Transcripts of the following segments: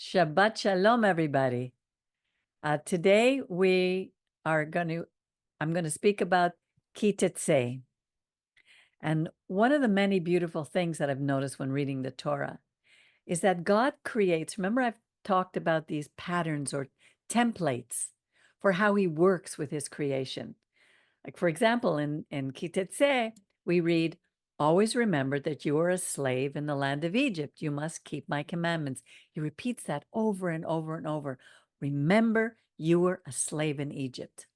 Shabbat Shalom, everybody. Today I'm going to speak about Tetze. And one of the many beautiful things that I've noticed when reading the Torah is that God creates, remember I've talked about these patterns or templates for how he works with his creation. Like, for example, in Tetze, we read, always remember that you are a slave in the land of Egypt. You must keep my commandments. He repeats that over and over and over. Remember, you were a slave in Egypt.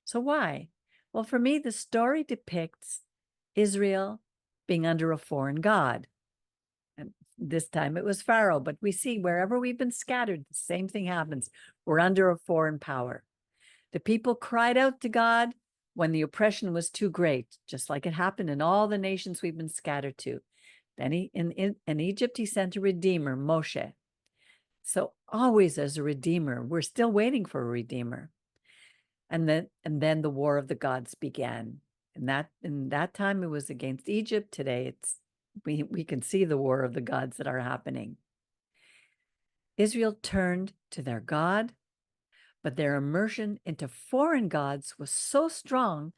So why? Well, for me, the story depicts Israel being under a foreign god. And this time it was Pharaoh, but we see wherever we've been scattered, the same thing happens. We're under a foreign power. The people cried out to God when the oppression was too great, just like it happened in all the nations we've been scattered to. Then in Egypt, he sent a redeemer, Moshe. So always as a redeemer, we're still waiting for a redeemer. And then the war of the gods began. And in that time it was against Egypt. Today we can see the war of the gods that are happening. Israel turned to their God, but their immersion into foreign gods was so strong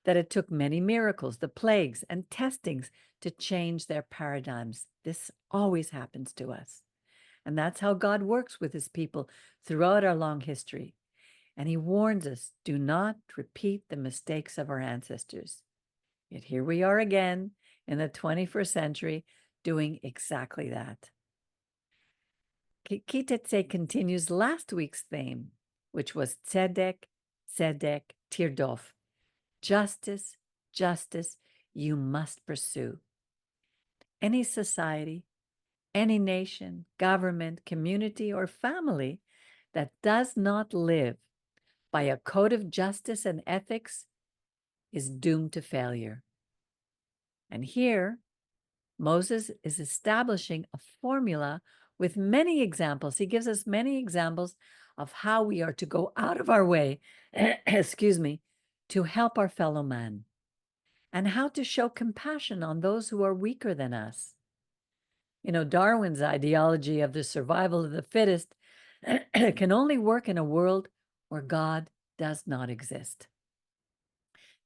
that it took many miracles, the plagues, and testings to change their paradigms. This always happens to us. And that's how God works with his people throughout our long history. And he warns us, do not repeat the mistakes of our ancestors. Yet here we are again in the 21st century doing exactly that. Tetze continues last week's theme, which was tzedek, tzedek, tirdof. Justice, justice, you must pursue. Any society, any nation, government, community, or family that does not live by a code of justice and ethics is doomed to failure. And here, Moses is establishing a formula with many examples. He gives us many examples of how we are to go out of our way, excuse me, to help our fellow man, and how to show compassion on those who are weaker than us. You know, Darwin's ideology of the survival of the fittest can only work in a world where God does not exist.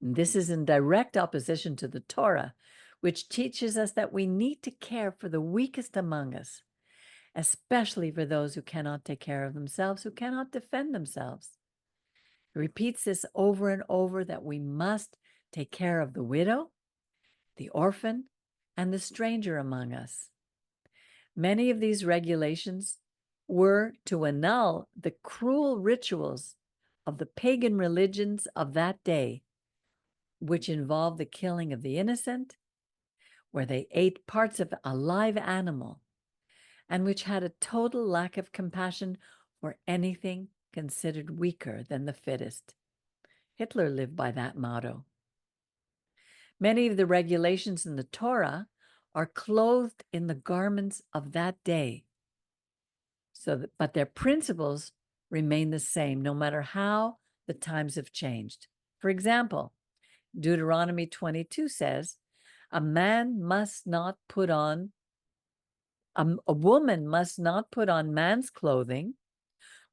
And this is in direct opposition to the Torah, which teaches us that we need to care for the weakest among us, especially for those who cannot take care of themselves, who cannot defend themselves. He repeats this over and over, that we must take care of the widow, the orphan, and the stranger among us. Many of these regulations were to annul the cruel rituals of the pagan religions of that day, which involved the killing of the innocent, where they ate parts of a live animal, and which had a total lack of compassion for anything considered weaker than the fittest. Hitler lived by that motto. Many of the regulations in the Torah are clothed in the garments of that day, but their principles remain the same no matter how the times have changed. For example, Deuteronomy 22 says, a woman must not put on man's clothing,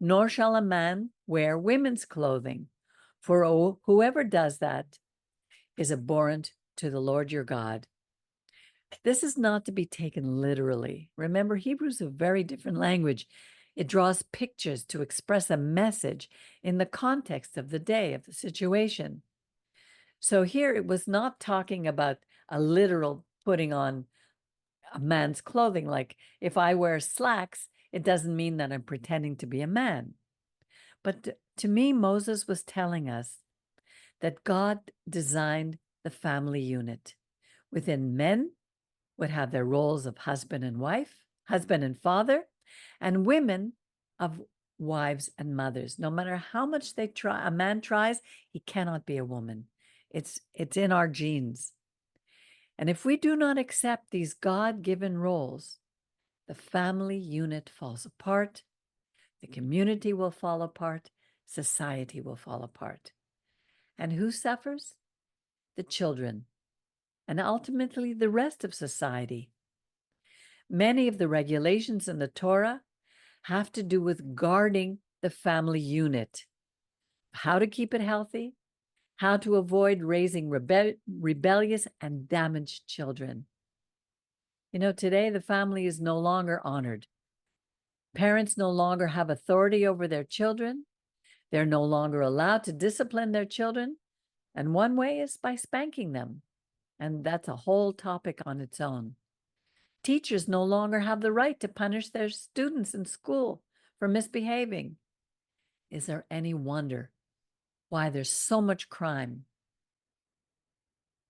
nor shall a man wear women's clothing, for whoever does that is abhorrent to the Lord your God. This is not to be taken literally. Remember, Hebrew is a very different language. It draws pictures to express a message in the context of the day, of the situation. So here it was not talking about a literal putting on a man's clothing. Like if I wear slacks, it doesn't mean that I'm pretending to be a man. But to me, Moses was telling us that God designed the family unit. Within, men would have their roles of husband and wife, husband and father, and women of wives and mothers. No matter how much a man tries, he cannot be a woman. It's in our genes. And if we do not accept these God-given roles, the family unit falls apart, the community will fall apart, society will fall apart. And who suffers? The children, and ultimately the rest of society. Many of the regulations in the Torah have to do with guarding the family unit, how to keep it healthy, how to avoid raising rebellious and damaged children. Today the family is no longer honored. Parents no longer have authority over their children. They're no longer allowed to discipline their children. And one way is by spanking them. And that's a whole topic on its own. Teachers no longer have the right to punish their students in school for misbehaving. Is there any wonder why there's so much crime?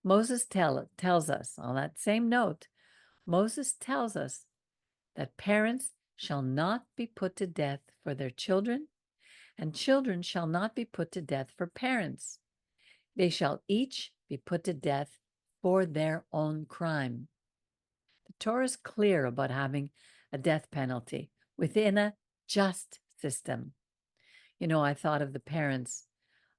Moses tells us, on that same note, Moses tells us that parents shall not be put to death for their children, and children shall not be put to death for parents. They shall each be put to death for their own crime. The Torah is clear about having a death penalty within a just system. I thought of the parents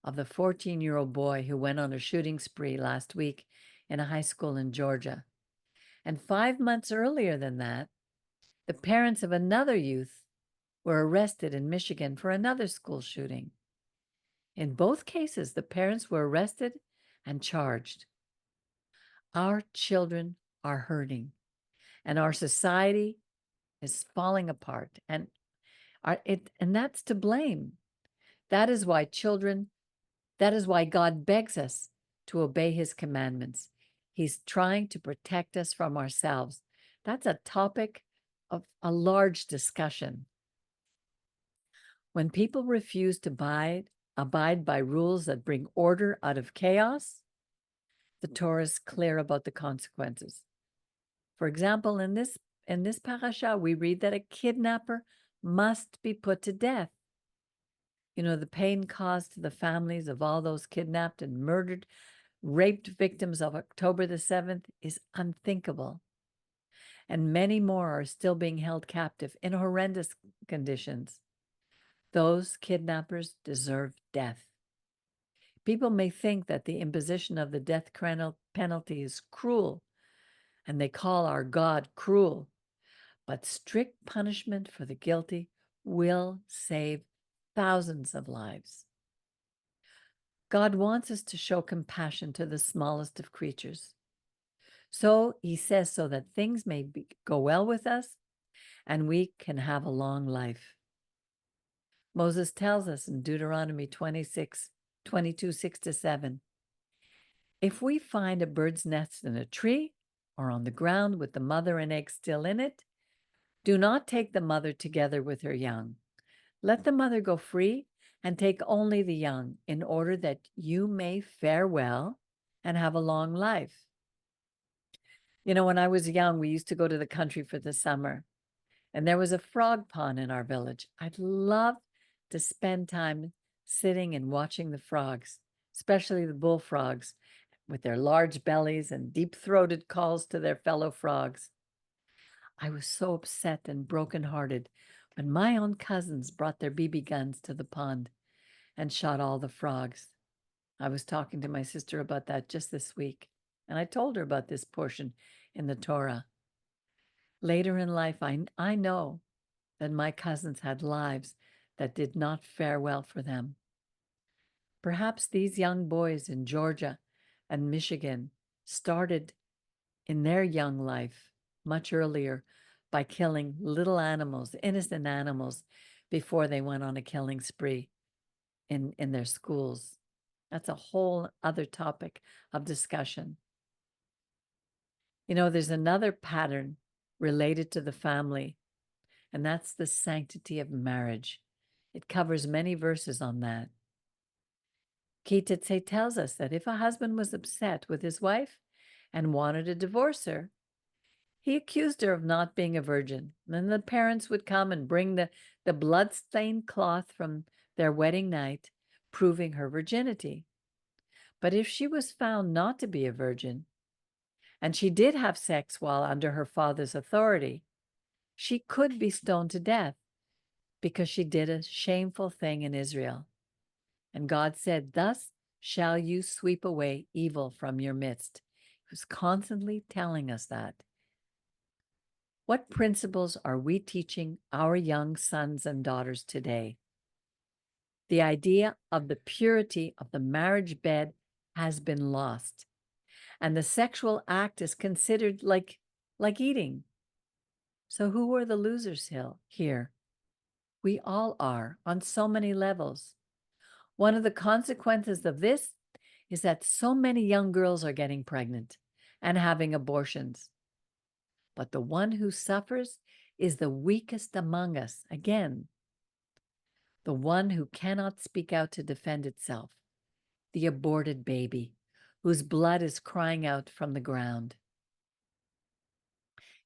of the 14-year-old boy who went on a shooting spree last week in a high school in Georgia. And 5 months earlier than that, the parents of another youth were arrested in Michigan for another school shooting. In both cases, the parents were arrested and charged. Our children are hurting, and our society is falling apart, and that's to blame. That is why God begs us to obey his commandments. He's trying to protect us from ourselves. That's a topic of a large discussion. When people refuse to abide by rules that bring order out of chaos, the Torah is clear about the consequences. For example, in this parasha, we read that a kidnapper must be put to death. The pain caused to the families of all those kidnapped and murdered, raped victims of October the 7th is unthinkable. And many more are still being held captive in horrendous conditions. Those kidnappers deserve death. People may think that the imposition of the death penalty is cruel, and they call our God cruel. But strict punishment for the guilty will save thousands of lives. God wants us to show compassion to the smallest of creatures. So he says, so that things may go well with us and we can have a long life. Moses tells us in Deuteronomy 22, 6-7, if we find a bird's nest in a tree or on the ground with the mother and egg still in it, do not take the mother together with her young. Let the mother go free and take only the young, in order that you may fare well and have a long life. When I was young, we used to go to the country for the summer, and there was a frog pond in our village. I'd love to spend time sitting and watching the frogs, especially the bullfrogs, with their large bellies and deep-throated calls to their fellow frogs. I was so upset and brokenhearted when my own cousins brought their BB guns to the pond and shot all the frogs. I was talking to my sister about that just this week, and I told her about this portion in the Torah. Later in life, I know that my cousins had lives that did not fare well for them. Perhaps these young boys in Georgia and Michigan started in their young life much earlier by killing little animals, innocent animals, before they went on a killing spree in their schools. That's a whole other topic of discussion. There's another pattern related to the family, and that's the sanctity of marriage. It covers many verses on that. Tetze tells us that if a husband was upset with his wife and wanted to divorce her, he accused her of not being a virgin. Then the parents would come and bring the blood-stained cloth from their wedding night, proving her virginity. But if she was found not to be a virgin, and she did have sex while under her father's authority, she could be stoned to death because she did a shameful thing in Israel. And God said, thus shall you sweep away evil from your midst. He was constantly telling us that. What principles are we teaching our young sons and daughters today? The idea of the purity of the marriage bed has been lost, and the sexual act is considered like eating. So who are the losers here? We all are on so many levels. One of the consequences of this is that so many young girls are getting pregnant and having abortions. But the one who suffers is the weakest among us. Again, the one who cannot speak out to defend itself, the aborted baby, whose blood is crying out from the ground.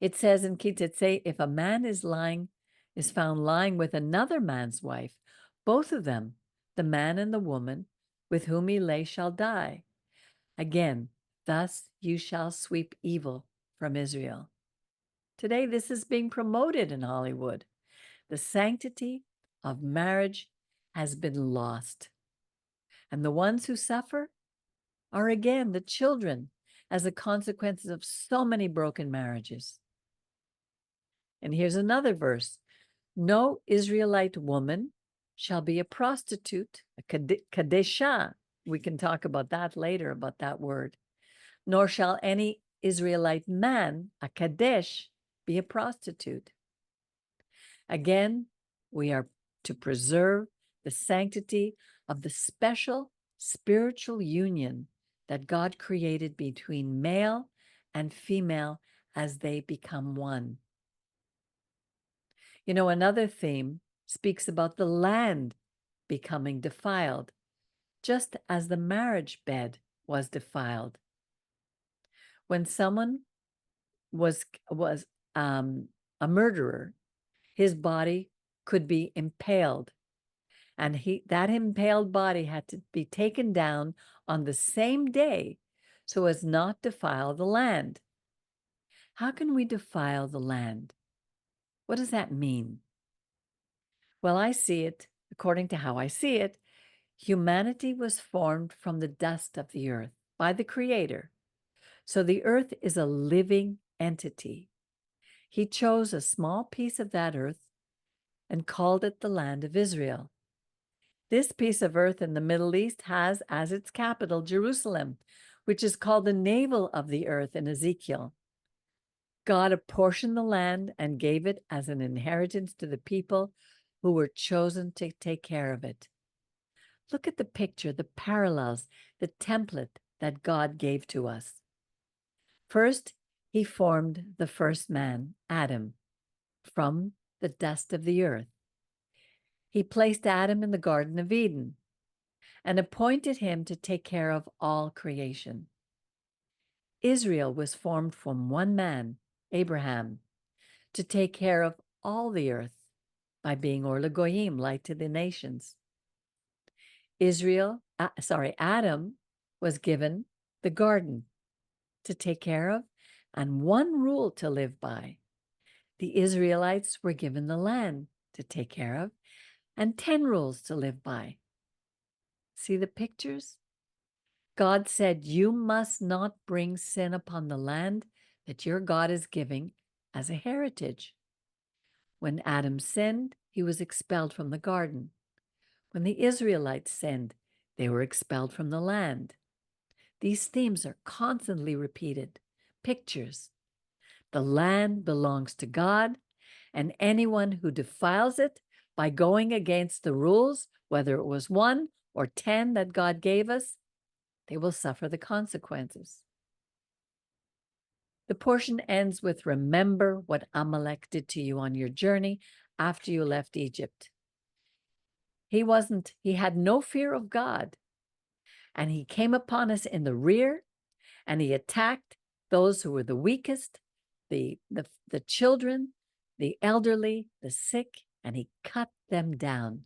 It says in Tetze, if a man is found lying with another man's wife, both of them, the man and the woman, with whom he lay shall die. Again, thus you shall sweep evil from Israel. Today, this is being promoted in Hollywood. The sanctity of marriage has been lost. And the ones who suffer are again the children as a consequence of so many broken marriages. And here's another verse. No Israelite woman shall be a prostitute, a kadesha. We can talk about that later, about that word. Nor shall any Israelite man, a kadesh, be a prostitute. Again, we are to preserve the sanctity of the special spiritual union that God created between male and female as they become one. You know, another theme speaks about the land becoming defiled, just as the marriage bed was defiled. When someone was a murderer, his body could be impaled, and that impaled body had to be taken down on the same day so as not defile the land. How can we defile the land? What does that mean? Well, I see it, according to how I see it, humanity was formed from the dust of the earth by the Creator. So the earth is a living entity. He chose a small piece of that earth and called it the land of Israel. This piece of earth in the Middle East has as its capital Jerusalem, which is called the navel of the earth in Ezekiel. God apportioned the land and gave it as an inheritance to the people who were chosen to take care of it. Look at the picture, the parallels, the template that God gave to us. First, he formed the first man, Adam, from the dust of the earth. He placed Adam in the Garden of Eden and appointed him to take care of all creation. Israel was formed from one man, Abraham, to take care of all the earth by being Or L'Goyim, light to the nations. Adam was given the garden to take care of and one rule to live by. The Israelites were given the land to take care of and 10 rules to live by. See the pictures? God said, you must not bring sin upon the land that your God is giving as a heritage. When Adam sinned, he was expelled from the garden. When the Israelites sinned, they were expelled from the land. These themes are constantly repeated. Pictures. The land belongs to God, and anyone who defiles it by going against the rules, whether it was 1 or 10 that God gave us, they will suffer the consequences. The portion ends with, remember what Amalek did to you on your journey after you left Egypt. He had no fear of God, and he came upon us in the rear, and he attacked those who were the weakest, the children, the elderly, the sick, and he cut them down.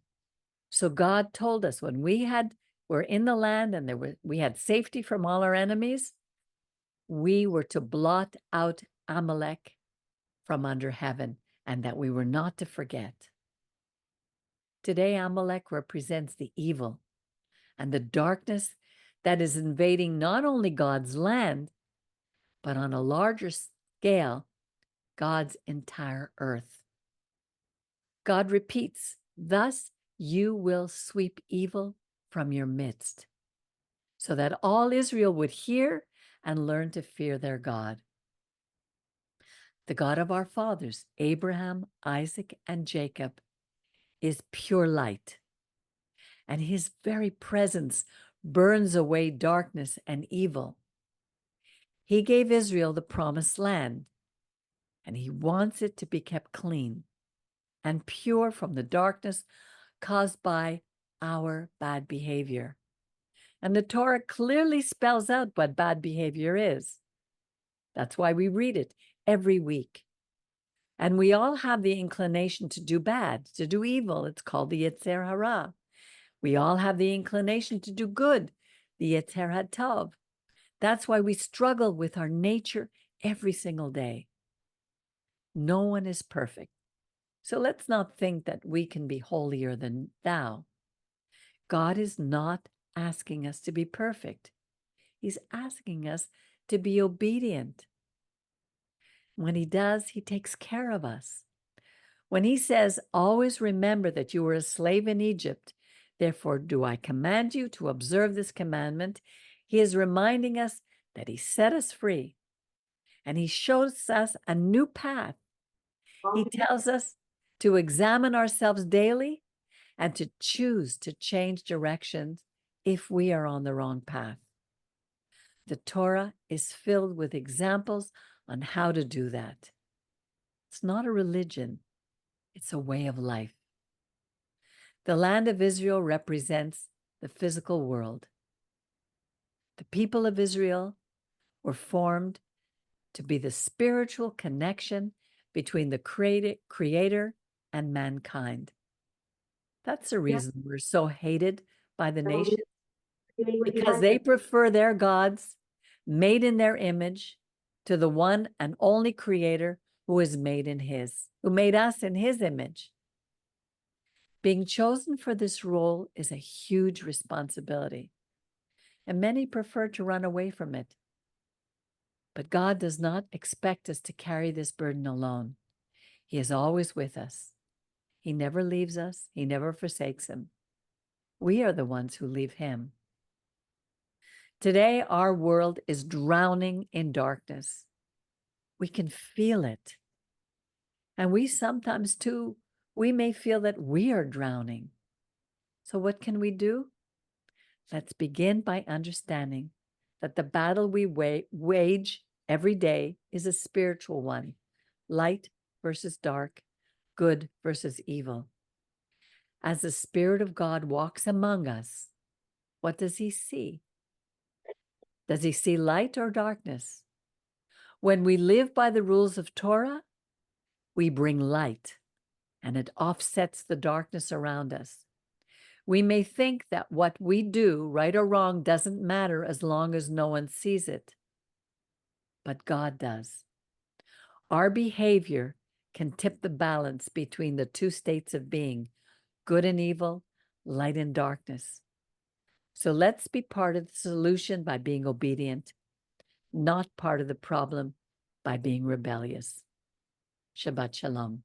So God told us when were in the land and we had safety from all our enemies, we were to blot out Amalek from under heaven, and that we were not to forget. Today, Amalek represents the evil and the darkness that is invading not only God's land, but on a larger scale, God's entire earth. God repeats, thus you will sweep evil from your midst, so that all Israel would hear and learn to fear their God. The God of our fathers, Abraham, Isaac, and Jacob, is pure light, and his very presence burns away darkness and evil. He gave Israel the promised land, and he wants it to be kept clean and pure from the darkness caused by our bad behavior. And the Torah clearly spells out what bad behavior is. That's why we read it every week. And we all have the inclination to do bad, to do evil. It's called the Yetzer Hara. We all have the inclination to do good, the Yetzer HaTov. That's why we struggle with our nature every single day. No one is perfect. So let's not think that we can be holier than thou. God is not asking us to be perfect. He's asking us to be obedient. When he does, he takes care of us. When he says, always remember that you were a slave in Egypt, therefore do I command you to observe this commandment, he is reminding us that he set us free and he shows us a new path. He tells us to examine ourselves daily and to choose to change directions if we are on the wrong path. The Torah is filled with examples on how to do that. It's not a religion, it's a way of life. The land of Israel represents the physical world. The people of Israel were formed to be the spiritual connection between the Creator and mankind. That's the reason we're so hated by the nations, because they prefer their gods made in their image to the one and only Creator who is made in his, who made us in his image. Being chosen for this role is a huge responsibility, and many prefer to run away from it. But God does not expect us to carry this burden alone. He is always with us. He never leaves us. He never forsakes him. We are the ones who leave him. Today, our world is drowning in darkness. We can feel it. And we sometimes, too, we may feel that we are drowning. So what can we do? Let's begin by understanding that the battle we wage every day is a spiritual one. Light versus dark, good versus evil. As the Spirit of God walks among us, what does he see? Does he see light or darkness? When we live by the rules of Torah, we bring light, and it offsets the darkness around us. We may think that what we do, right or wrong, doesn't matter as long as no one sees it. But God does. Our behavior can tip the balance between the two states of being, good and evil, light and darkness. So let's be part of the solution by being obedient, not part of the problem by being rebellious. Shabbat Shalom.